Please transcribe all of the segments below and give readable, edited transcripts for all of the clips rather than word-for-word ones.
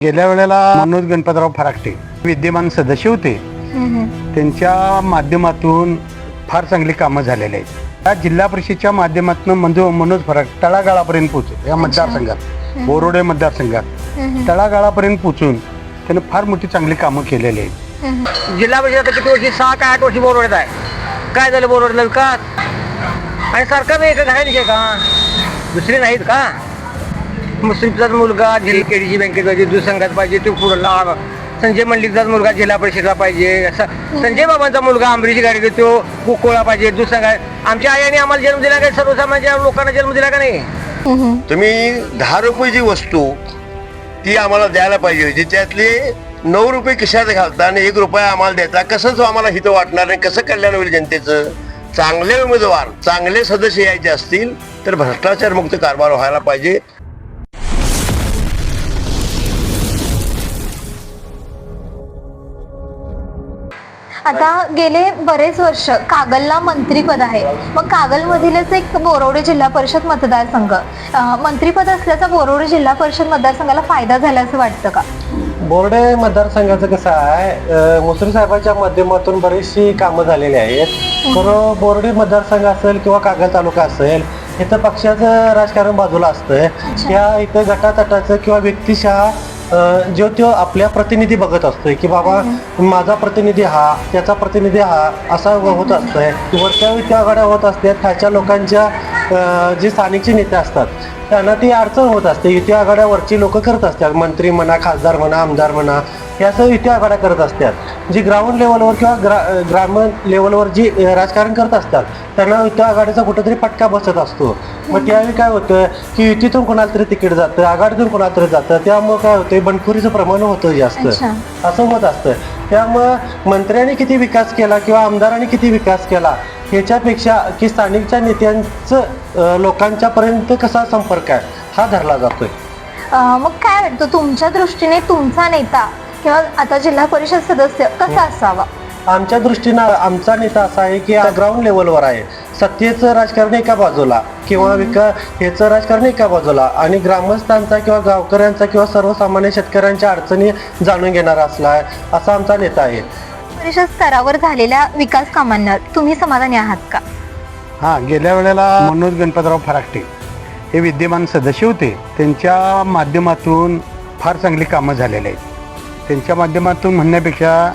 गेल्या वेळेला मनोज गणपतराव फराकटे विद्यमान सदस्य होते. त्यांच्या माध्यमातून फार चांगली कामं झालेली आहेत. या जिल्हा परिषदेच्या माध्यमातून मनोज फराकटे तळागाळापर्यंत पोहोचले. या मतदारसंघात बोरोडे मतदारसंघात तळागाळापर्यंत पोहोचून त्याने फार मोठी चांगली कामं केलेली आहेत. जिल्हा परिषद किती वर्षी 6 का 8 वर्षी बोरोड्यात आहे. काय झालं बोरोड्याला विकास? आणि सरकार एक घालायचे का दुसरे नाहीत का? मुस्लिमचाच मुलगा जिल्हा केडीजी बँकेत पाहिजे, दूध संघात पाहिजे, तो पुढला संजय मंडलिकचाच मुलगा जिल्हा परिषदला पाहिजे, असं संजय बाबांचा मुलगा अमरीची गाडी घेतो कुकोळा पाहिजे, दूध संघात. आमच्या आईने आम्हाला जन्म दिला काय? सर्वसामान्य लोकांना जन्म दिला का नाही? तुम्ही 10 रुपयाची वस्तू ती आम्हाला द्यायला पाहिजे होती, त्यातले 9 रुपये खिशात घालता आणि 1 रुपया आम्हाला देता. कसं आम्हाला हित वाटणार नाही? कसं कल्याण होईल जनतेचं? चांगले उमेदवार चांगले सदस्य यायचे असतील तर भ्रष्टाचार मुक्त कारभार व्हायला पाहिजे. आता गेले बरेच वर्ष कागलला मंत्रीपद आहे. मग कागलमधीलच एक बोरोडे जिल्हा परिषद मतदारसंघ मंत्रीपद असल्याचा बोरोडे जिल्हा परिषद मतदारसंघाला फायदा झाला असं वाटतं का? बोर्डे मतदारसंघाचं कसं आहे, मुसरी साहेबांच्या माध्यमातून बरीचशी कामं झालेली आहेत. तर बोर्डे मतदारसंघ असेल किंवा कागल तालुका असेल, इथं पक्षाचं राजकारण बाजूला असतंय. त्या इथं गटातटाचं किंवा व्यक्तिशः जो तो आपल्या प्रतिनिधी बघत असतोय की बाबा माझा प्रतिनिधी हा, त्याचा प्रतिनिधी हा, असा होत असतंय. वरच्या युती आघाड्या होत असतात. खालच्या लोकांच्या जे स्थानिकचे नेते असतात त्यांना ती अडचण होत असते. युती आघाड्यावरची लोक करत असतात, मंत्री म्हणा, खासदार म्हणा, आमदार म्हणा, हे असं युती आघाड्या करत असतात. जी ग्राउंड लेवलवर किंवा ग्रामीण लेवलवर जी राजकारण करत असतात त्यांना युती आघाडीचा कुठेतरी फटका बसत असतो. मग त्यावेळी काय होतं की युतीतून कोणाला तरी तिकीट जातं, आघाडीतून कोणाला तरी जातं, त्यामुळे काय होतं बंडखोरीचं प्रमाण होतं जास्त, असं होत असतं. त्यामुळं मंत्र्यांनी किती विकास केला किंवा आमदारांनी किती विकास केला ह्याच्यापेक्षा की स्थानिकच्या नेत्यांचं लोकांच्या पर्यंत कसा संपर्क आहे हा धरला जातोय. मग काय वाटतं तुमच्या दृष्टीने तुमचा नेता किंवा आता जिल्हा परिषद सदस्य कसा असावा? आमच्या दृष्टीनं आमचा नेता असा आहे की ग्राउंड लेवलवर आहे. सत्तेचं राजकारण एका बाजूला किंवा ह्याचं राजकारण एका बाजूला आणि ग्रामस्थांचा किंवा गावकऱ्यांचा किंवा सर्वसामान्य शेतकऱ्यांच्या अडचणी जाणून घेणारा असला आहे असा आमचा नेता आहे. परिषद स्तरावर झालेल्या विकास कामांना तुम्ही समाधानी आहात का? गेल्या वेळेला मनोज गणपतराव फराकटे हे विद्यमान सदस्य होते. त्यांच्या माध्यमातून फार चांगली कामं झालेली आहेत. त्यांच्या माध्यमातून म्हणण्यापेक्षा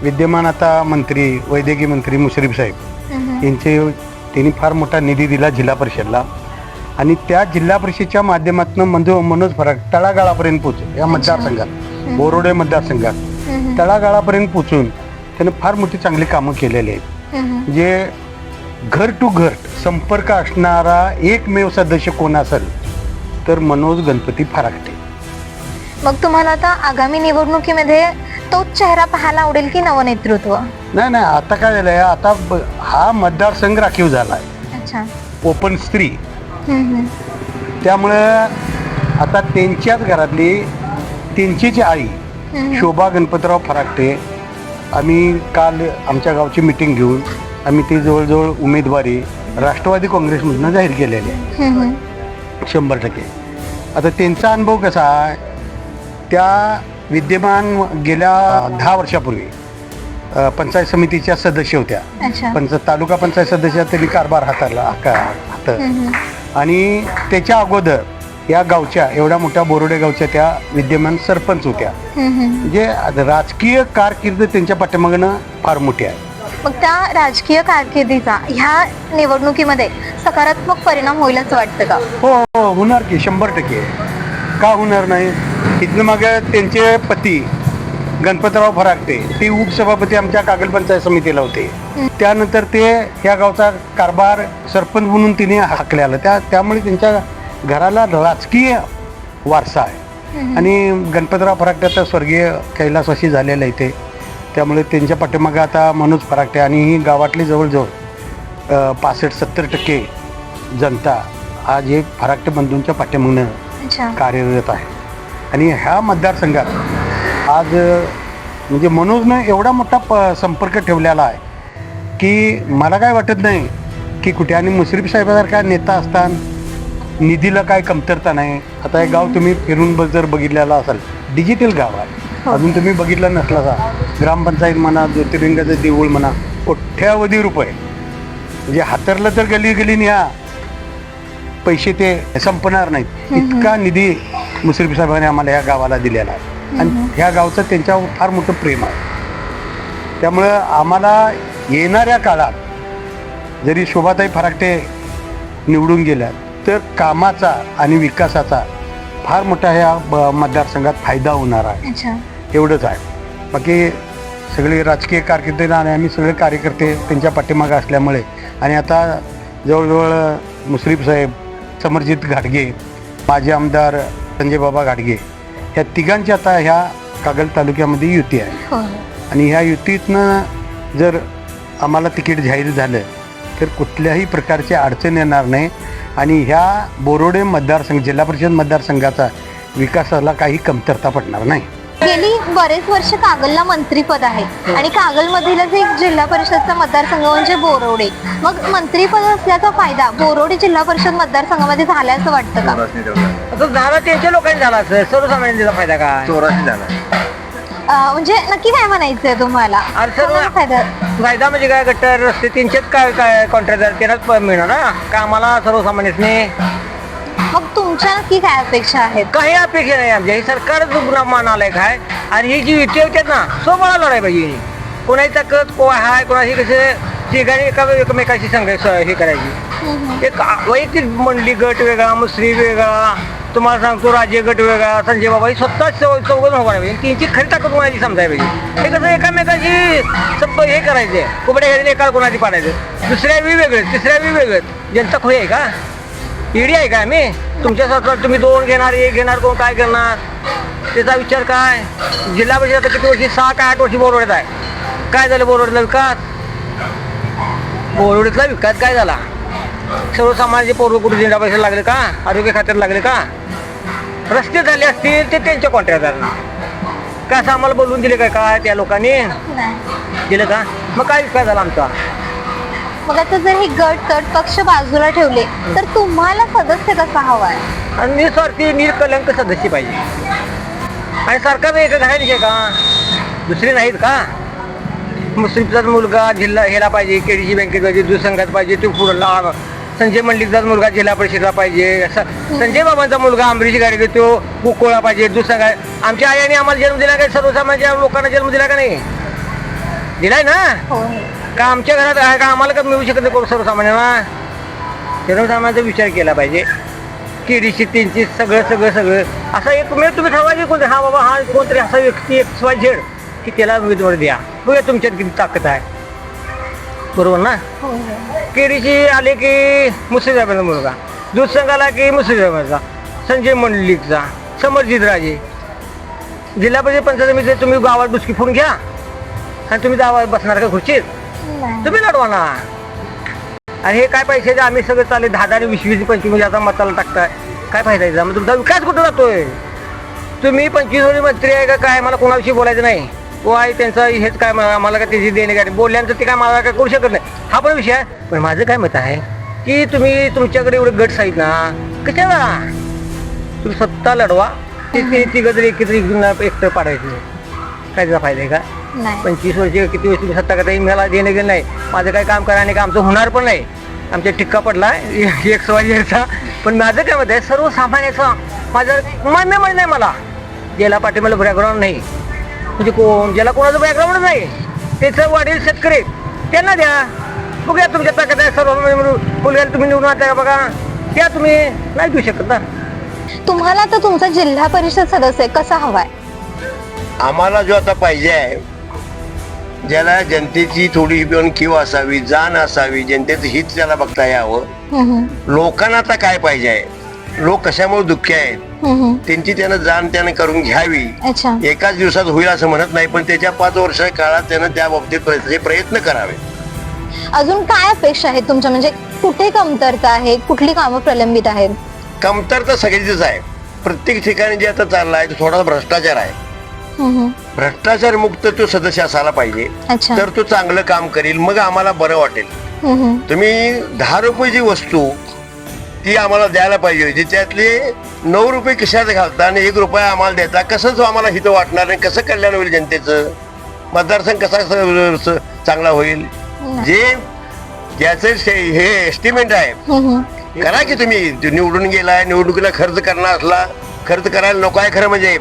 विद्यमान आता मंत्री वैद्यकीय मंत्री मुश्रीफ साहेब त्यांनी फार मोठा निधी दिला जिल्हा परिषदला आणि त्या जिल्हा परिषदेच्या माध्यमातून मनोज फराकटे तळागाळापर्यंत पोहोचले. या मतदारसंघात बोरोडे मतदारसंघात तळागाळापर्यंत पोहोचून त्याने फार मोठी चांगली कामं केलेली आहेत. जे घर टू घर संपर्क असणारा एकमेव सदस्य कोण असेल तर मनोज गणपती फराकटे. मग तुम्हाला आता आगामी निवडणुकीमध्ये तोच चेहरा पाहायला आवडेल की नवनेतृत्व? नाही, आता काय झालंय, आता हा मतदारसंघ राखीव झाला आहे. अच्छा. ओपन स्त्री. त्यामुळे आता त्यांच्याच घरातली त्यांचीच आई शोभा गणपतराव फराकटे, आम्ही काल आमच्या गावची मिटिंग घेऊन आम्ही ती जवळजवळ उमेदवारी राष्ट्रवादी काँग्रेसमधून जाहीर केलेली आहे 100%. आता त्यांचा अनुभव कसा आहे, त्या विद्यमान गेल्या 10 वर्षापूर्वी पंचायत समितीच्या सदस्य होत्या. तालुका पंचायत सदस्य त्यांनी कारभार हातात आणि त्याच्या अगोदर या गावच्या एवढ्या मोठ्या बोरोडे गावच्या त्या विद्यमान सरपंच होत्या. म्हणजे राजकीय कारकीर्द त्यांच्या पाठीमागनं फार मोठी आहे. मग त्या राजकीय कारकिर्दीचा ह्या निवडणुकीमध्ये सकारात्मक परिणाम होईल असं वाटतं का? हो, होणार की 100%. का होणार नाही? इथनं मग त्यांचे पती गणपतराव फराकटे ते उपसभापती आमच्या कागल पंचायत समितीला होते. त्यानंतर ते या गावचा कारभार सरपंच म्हणून तिने हाकलेला. त्यामुळे त्यांच्या घराला राजकीय वारसा आहे आणि गणपतराव फराकटे आता स्वर्गीय कैलासवासी झालेलं आहे ते. त्यामुळे त्यांच्या पाठीमागे आता मनोज फराकटे आणि ही गावातली जवळजवळ 65-70% जनता आज एक फराकटे बंधूंच्या पाठीमागनं कार्यरत आहे. आणि ह्या मतदारसंघात आज म्हणजे मनोजनं एवढा मोठा संपर्क ठेवलेला आहे की मला काय वाटत नाही की कुठे. आणि मुश्रीफ साहेबासारखा नेता असताना निधीला काय कमतरता नाही. आता हे गाव तुम्ही फिरून जर बघितलेला असाल डिजिटल गाव आहे. हो. अजून तुम्ही बघितलं नसला का ग्रामपंचायत म्हणा, ज्योतिर्लिंगाचं देऊळ म्हणा, कोट्यावधी रुपये म्हणजे हातरलं तर गली गलीने ह्या पैसे ते संपणार नाहीत इतका निधी मुश्रीफ साहेबांनी आम्हाला ह्या गावाला दिलेला आहे. आणि ह्या गावचं त्यांच्यावर फार मोठं प्रेम आहे. त्यामुळं आम्हाला येणाऱ्या काळात जरी शोभाताई फराटे निवडून गेल्या तर कामाचा आणि विकासाचा फार मोठा ह्या मतदारसंघात फायदा होणार आहे. अच्छा. एवढंच आहे. बाकी सगळे राजकीय कारकिर्दीला आणि आम्ही सगळे कार्यकर्ते त्यांच्या पाठीमागं असल्यामुळे आणि आता जवळजवळ मुश्रीफ साहेब, समरजित घाटगे, माजी आमदार संजय बाबा घाटगे ह्या तिघांची आता ह्या कागल तालुक्यामध्ये युती आहे. हो. आणि ह्या युतीतनं जर आम्हाला तिकीट जाहीर झालं तर कुठल्याही प्रकारची अडचण येणार नाही आणि ह्या बोरोडे मतदारसंघ जिल्हा परिषद मतदारसंघाचा विकासाला काही कमतरता पडणार नाही. गेली बरेच वर्ष कागलला मंत्रीपद आहे आणि कागलमधीलच एक जिल्हा परिषदचा मतदारसंघ म्हणजे बोरोडे. मग मंत्रीपद असल्याचा फायदा बोरोडे जिल्हा परिषद मतदारसंघामध्ये झाला असं वाटतं का? आता झाला त्यांच्या लोकांनी झाला असेल, सर्वसामान्यांनी त्याचा फायदा काय? चौराशी झाला. म्हणजे नक्की काय म्हणायचंय तुम्हाला? अरे सर्व कोणाला फायदा? फायदा म्हणजे काय, गटर रस्ते त्यांच्यात काय कॉन्ट्रॅक्टर त्यांनाच मिळणार ना, का आम्हाला सर्वसामान्यांनी मग तुमच्या नक्की काय अपेक्षा आहेत? काही अपेक्षा नाही आमच्या. हे सरकारच गुन्हा मानालय काय आणि ही जी युती होत्यात ना सोबळा लढाय पाहिजे. कोणाची ताकद कोण आहे, कोणाची कसे ठिकाणी एकमेकाशी हे करायची. एक वैयक्तिक मंडली गट वेगळा, मुश्रीफ वेगळा, तुम्हाला सांगतो राज्य गट वेगळा, संजय बाबा ही स्वतःच चौघन उभा पाहिजे. त्यांची खरी ताकद कोणाची समजायला पाहिजे. हे कसं एकामेकाशी हे करायचे, कुबड्या घरी एका कोणाची पाडायचं, दुसऱ्या वेगळंच, तिसऱ्या वेगळंच. जनता खोय आहे का? ईडी आहे का आम्ही? तुमच्या स्वतः तुम्ही 2 घेणार, 1 घेणार, कोण काय करणार त्याचा विचार काय? जिल्हा परिषद आता किती वर्षी, 6 का 8 वर्षी बोरवड्यात आहे. काय झालं बोरवड्यातला विकास? बोरवड्यातला विकास काय झाला? सर्वसामान्यांचे पोरं कुठे जिल्हा परिषद लागले का? आरोग्य खात्यात लागले का? रस्ते झाले असतील ते त्यांच्या कॉन्ट्रॅक्टरना काय असं आम्हाला बोलवून दिले काय त्या लोकांनी नाही. दिलं का? मग काय विकास झाला आमचा? मग आता जर हे गट तट पक्ष बाजूला ठेवले तर तुम्हाला सदस्य कसा हवाय? आणि निस्वार्थी निरकलंक सदस्य पाहिजे. आणि सरकार एक घालायचे का? दुसरे नाहीत का? मुश्रीफचा मुलगा जिल्हा ह्याला पाहिजे, केडीसी बँकेत पाहिजे, दूध संघात पाहिजे, तो पुढला संजय मंडलिकचा मुलगा जिल्हा परिषदला पाहिजे, संजय बाबांचा मुलगा अमरीश गाडी तो कुकोळा पाहिजे, दूध संघात. आमच्या आईने आम्हाला जन्म दिला काय? सर्वसामान्य लोकांना जन्म दिला का नाही? दिलाय ना? हो. का आमच्या घरात आहे का? आम्हाला का मिळू शकत नाही सर्वसामान्यांना? सर्वसामान्यांचा विचार केला पाहिजे. केडीसी त्यांची सगळं असं एकमेव तुम्ही ठरवायचे कोणते, हा बाबा हा कोणतरी असा व्यक्ती XYZ की त्याला उमेदवार द्या, बघूया तुमच्यात किती ताकद आहे. बरोबर ना? हो. केडीसी आले की मुश्रीफ साहेबांचा मुलगा, दूध संघाला की मुश्रीफ साहेबांचा, संजय मंडलिकचा, समरजित राजे, जिल्हा परिषद पंचायत समिती तुम्ही गावात डुसकी फोडून घ्या आणि तुम्ही गावात बसणार का खुर्चीत? नाही. तुम्ही लढवा ना. आणि हे काय पैसे आम्ही सगळं चालले 10-10, 20-20, 25 आता मताला टाकताय, काय फायदा यायचा? मग तुमचा विकास कुठं जातोय? तुम्ही 25 वर्ष मंत्री आहे का काय? मला कोणाविषयी बोलायचं नाही. तो आहे त्यांचं हेच काय, मला काय त्याची देणे काय बोलल्यानंतर ते काय मला काय करू शकत नाही, हा पण विषय आहे. पण माझं काय मत आहे की तुम्ही तुमच्याकडे एवढे गट आहेत ना, कशाला तुम्ही स्वतः लढवा. ते तिघं जरी एकत्र पाडायचं, काय त्याचा फायदा आहे का? नाही. 25 वर्ष किती वर्ष तुम्ही सत्ता करता, मला देणं गेलं नाही. माझं काय काम करा आणि आमचं होणार पण नाही. आमच्या टिक्का पडला XYZचा. पण माझं काय मत आहे, सर्वसामान्याचं माझं मान्य म्हण नाही. मला ज्याला पाठीमाला बॅकग्राऊंड नाही, म्हणजे कोण ज्याला कोणाचं बॅकग्राऊंड नाही, त्याचं वाढील शेतकरी त्यांना द्या. बघूया तुमच्या ताकद आहे. सर्व मुलगा तुम्ही निवडून आता का बघा, त्या तुम्ही नाही देऊ शकत ना. तुम्हाला तर तुमचा जिल्हा परिषद सदस्य कसा हवाय? आम्हाला जो आता पाहिजे आहे, ज्याला जनतेची थोडी पण कीव असावी, जाण असावी, जनतेचं हित त्याला बघता यावं. लोकांना आता काय पाहिजे आहे, लोक कशामुळे दुःखी आहेत त्यांची त्यानं जाण त्यानं करून घ्यावी. अच्छा. एकाच दिवसात होईल असं म्हणत नाही, पण त्याच्या 5 वर्ष काळात त्यानं त्या बाबतीत प्रयत्न करावे. अजून काय अपेक्षा आहेत तुमच्या, म्हणजे कुठे कमतरता आहे, कुठली कामं प्रलंबित आहेत? कमतरता सगळीच आहे. प्रत्येक ठिकाणी जे आता चाललाय तो थोडा भ्रष्टाचार आहे. भ्रष्टाचार मुक्त तो सदस्य असायला पाहिजे, अच्छा. तर तो चांगलं काम करील, मग आम्हाला बरं वाटेल. तुम्ही 10 रुपयाची वस्तू ती आम्हाला द्यायला पाहिजे होती. त्यातले 9 रुपये खिशात घालता आणि 1 रुपया आम्हाला देता. कसं तो आम्हाला हित वाटणार नाही, कसं कल्याण होईल जनतेचं, मतदारसंघ कसा चांगला होईल. जे ज्याचं हे एस्टिमेट आहे करा की तुम्ही. निवडून गेलाय, निवडणुकीला खर्च करणार असला खर्च करायला नको आहे. खरं म्हणजे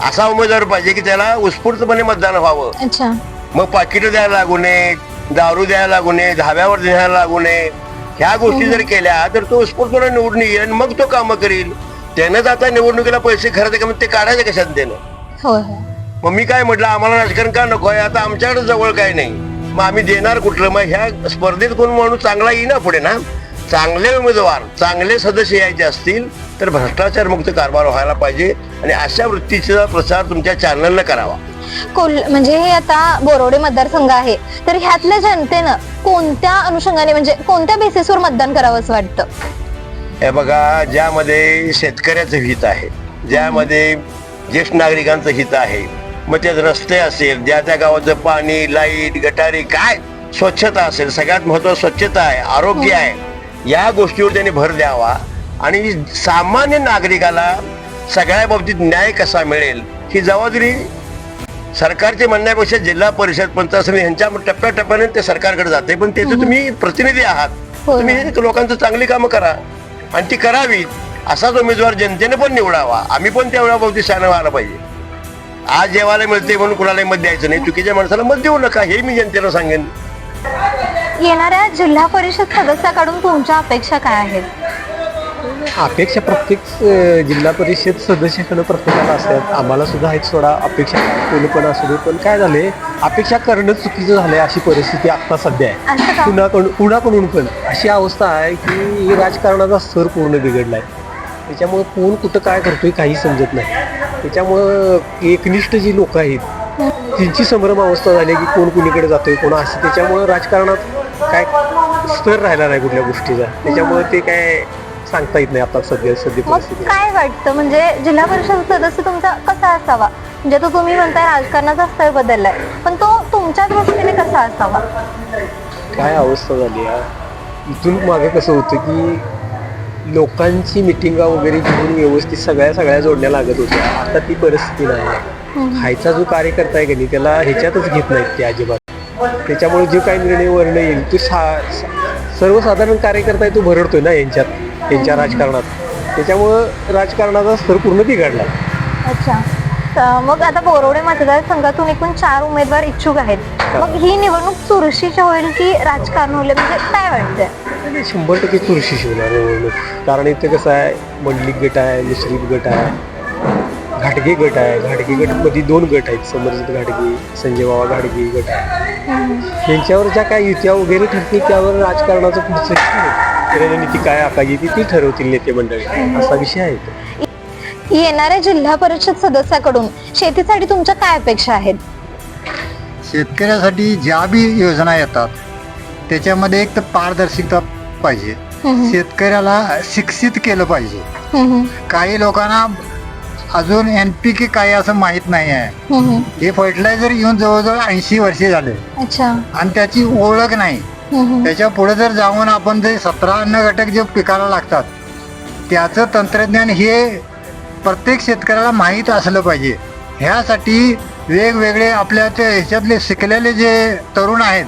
असा उमेदवार पाहिजे की त्याला उत्स्फूर्तपणे मतदान व्हावं. अच्छा. मग पाकिटं द्यायला लागू नये, दारू द्यायला लागू नये, धाब्यावर द्यायला लागू नये. ह्या गोष्टी जर केल्या तर तो उत्स्फूर्तपणे निवडून येईल आणि मग तो कामं करील. त्यानं आता निवडणुकीला पैसे खर्च करून ते काढायचे कशात त्यानं. होय. मग मी काय म्हटलं, आम्हाला राजकारण का नको आहे, आता आमच्याकडे जवळ काय नाही, मग आम्ही देणार कुठलं. मग ह्या स्पर्धेत कोण माणूस चांगला येईना पुढे ना. चांगले उमेदवार, चांगले सदस्य यायचे असतील तर भ्रष्टाचार मुक्त कारभार व्हायला पाहिजे आणि अशा वृत्तीचा प्रसार तुमच्या चॅनलनं करावा. म्हणजे हे आता बोरोडे मतदारसंघ आहे, तर ह्यातल्या जनतेनं कोणत्या अनुषंगाने म्हणजे कोणत्या बेसिसवर मतदान करावं असं वाटतं? हे बघा, ज्यामध्ये शेतकऱ्याचं हित आहे, ज्यामध्ये ज्येष्ठ नागरिकांचं हित आहे, मग त्यात रस्ते असेल, ज्या त्या गावाचं पाणी, लाईट, गटारी, काय स्वच्छता असेल, सगळ्यात महत्त्वाचं स्वच्छता आहे, आरोग्य आहे, या गोष्टीवर त्यांनी भर द्यावा आणि सामान्य नागरिकाला सगळ्या बाबतीत न्याय कसा मिळेल ही जबाबदारी सरकारचे म्हणण्यापेक्षा जिल्हा परिषद, पंचायत समिती यांच्या टप्प्याटप्प्याने ते सरकारकडे जाते. पण त्याचे तुम्ही प्रतिनिधी आहात, तुम्ही लोकांचं चांगली कामं करा आणि ती करावीत. असाच उमेदवार जनतेने पण निवडावा. आम्ही पण तेवढ्या बाबतीत शहाणं व्हायला पाहिजे. आज जेवायला मिळते म्हणून कुणालाही मत द्यायचं नाही, चुकीच्या माणसाला मत देऊ नका, हे मी जनतेला सांगेन. येणाऱ्या जिल्हा परिषद सदस्याकडून तुमच्या अपेक्षा काय आहेत? अपेक्षा प्रत्येक जिल्हा परिषद सदस्याकडे प्रत्येकाला असतात. आम्हाला सुद्धा आहेत सोडा अपेक्षा, कोणी पण असू दे. पण काय झाले, अपेक्षा करणं चुकीचं झालंय अशी परिस्थिती आता सध्या आहे. कुणाकडून पण अशी अवस्था आहे की राजकारणाचा स्तर पूर्ण बिघडलाय. त्याच्यामुळे कोण कुठं काय करतोय काही समजत नाही. त्याच्यामुळं एकनिष्ठ जी लोक आहेत त्यांची संभ्रम अवस्था झाली की कोण कुणीकडे जातोय, कोण असं. त्याच्यामुळं राजकारणात काय स्तर राहिला नाही कुठल्या गोष्टीचा. त्याच्यामुळे ते काय सांगता येत नाही आता सध्या परिस्थिती. काय वाटतं म्हणजे जिल्हा परिषद सदस्य तुमचा कसा असावा? म्हणजे तो तुम्ही म्हणताय राजकारणाचा स्तर बदललाय, पण तो तुमच्या दृष्टीने कसा असावा? काय अवस्था झाली आहे. इथून मागे कसं होतं की लोकांची मिटिंगा वगैरे घेऊन व्यवस्थित सगळ्या जोडण्या लागत होत्या. आता ती परिस्थिती नाही. खायचा जो कार्यकर्ता आहे की नाही त्याला ह्याच्यातच घेत नाहीत ते अजिबात. त्याच्यामुळे जे काही निर्णय वर्ण येईल ते सर्वसाधारण कार्यकर्ता आहे तो भरडतोय ना यांच्या राजकारणात. त्याच्यामुळं राजकारणाचा स्तर पूर्ण बिघडला. अच्छा. मग आता बोरोडे मतदारसंघातून एकूण 4 उमेदवार इच्छुक आहेत. मग ही निवडणूक चुरशीची होईल की राजकारण होईल म्हणजे काय वाटतंय? 100% चुरशीची होणार निवडणूक. कारण इथे कसं आहे, मंडलिक गट आहे, मुश्रीफ गट आहे, घाटगे गट आहे. घाटगे गटमध्ये 2 गट आहेत, समरजित घाटगे, संजय बाबा घाटगे गट आहे. यांच्यावर ज्या काय युत्या वगैरे ठरतील त्यावर राजकारणाचं पुढचं रणनीती काय आखायची ती ठरवतील नेते मंडळी, असा विषय आहे. येणाऱ्या जिल्हा परिषद सदस्याकडून शेतीसाठी तुमच्या काय अपेक्षा आहेत? शेतकऱ्यासाठी ज्या बी योजना येतात त्याच्यामध्ये एक तर पारदर्शकता पाहिजे. शेतकऱ्याला शिक्षित केलं पाहिजे. काही लोकांना अजून NPK काय असं माहित नाही आहे. हे फर्टिलायझर येऊन जवळजवळ 80 वर्षे झाले. अच्छा. आणि त्याची ओळख नाही. त्याच्या पुढे जर जाऊन आपण जे 17 अन्न घटक जे पिकाला लागतात त्याचं तंत्रज्ञान हे प्रत्येक शेतकऱ्याला माहीत असलं पाहिजे. ह्यासाठी वेगवेगळे आपल्या ते ह्याच्यातले शिकलेले जे तरुण आहेत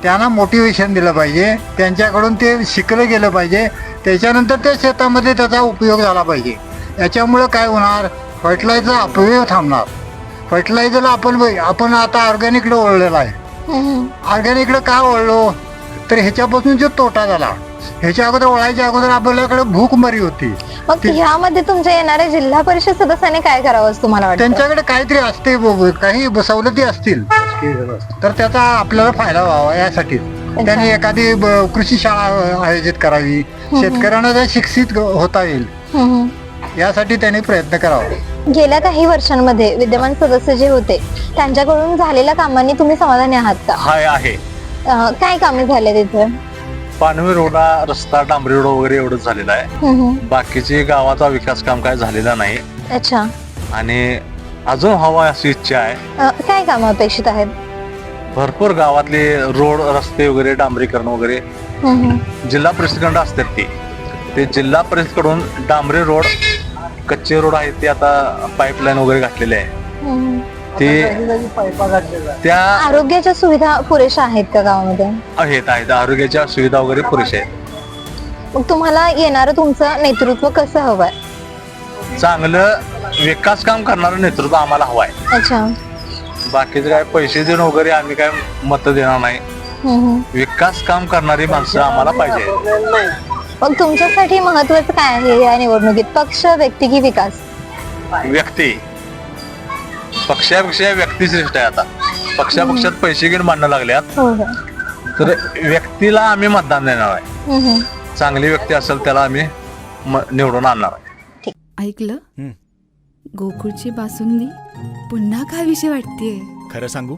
त्यांना मोटिवेशन दिलं पाहिजे. त्यांच्याकडून ते शिकलं गेलं पाहिजे. त्याच्यानंतर त्या शेतामध्ये त्याचा उपयोग झाला पाहिजे. याच्यामुळं काय होणार, फर्टिलायझर अपव्यय थांबणार. फर्टिलायझरला आपण आता ऑर्गॅनिकला वळलेला आहे. ऑर्गॅनिकला का वळलो तर ह्याच्यापासून जो तोटा झाला. ह्याच्या अगोदर वळायच्या अगोदर आपल्याकडे भूकमारी होती. मग ह्यामध्ये तुमच्या येणाऱ्या जिल्हा परिषद सदस्याने काय करावं असं तुम्हाला वाटतं? त्यांच्याकडे काहीतरी असते, काही सवलती असतील तर त्याचा आपल्याला फायदा व्हावा यासाठी त्यांनी एखादी कृषी शाळा आयोजित करावी. शेतकऱ्यांना जर शिक्षित होता येईल यासाठी त्यांनी प्रयत्न करावा. गेल्या काही वर्षांमध्ये विद्यमान सदस्य जे होते त्यांच्याकडून झालेल्या कामांनी तुम्ही समाधानी आहात का? हाय आहे. काय कामे झाले तिथे? पानवी रोडा रस्ता, डांबरी रोड वगैरे एवढंच झालेला आहे. बाकीचे गावाचा विकास काम काय झालेला नाही. अच्छा. आणि अजून हवा अशी इच्छा आहे. काय काम अपेक्षित आहेत? भरपूर गावातले रोड रस्ते वगैरे डांबरीकरण वगैरे जिल्हा परिषदकडे असतात ते. ते जिल्हा परिषदकडून डांबरी रोड कच्चे रोड आहेत ते आता पाईपलाईन वगैरे घातलेले आहे हम्म. ते पायपा घातलेला त्या आरोग्याच्या सुविधा पुरेशा आहेत का गावामध्ये? आहेत आरोग्याच्या सुविधा वगैरे पुरेशा आहेत. मग तुम्हाला येणारं तुमचं नेतृत्व कसं हवंय? चांगलं विकास काम करणारं नेतृत्व आम्हाला हवं आहे. अच्छा. बाकीचं काय पैसे देऊन वगैरे आम्ही काय मत देणार नाही. हम्म. विकास काम करणारी माणसं आम्हाला पाहिजे. मग तुमच्यासाठी महत्वाचं काय आहे या निवडणुकीत? पक्ष, व्यक्ती की विकास? व्यक्ती पक्षापेक्षा व्यक्ती श्रेष्ठ आहे. आता पक्षात पैसे घेऊन मांडणं लागल्यात हो हो. तर व्यक्तीला आम्ही मतदान देणार आहे. हम्म. चांगली व्यक्ती असेल त्याला आम्ही निवडून आणणार आहे. ऐकलं? गोकुळची बासुंदी पुन्हा खावीशी वाटतेय. खरं सांगू,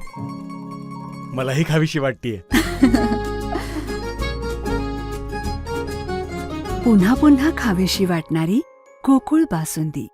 मलाही खावीशी वाटतेय. पुन्हा पुन्हा खावीशी वाटणारी गोकुळ बासुंदी.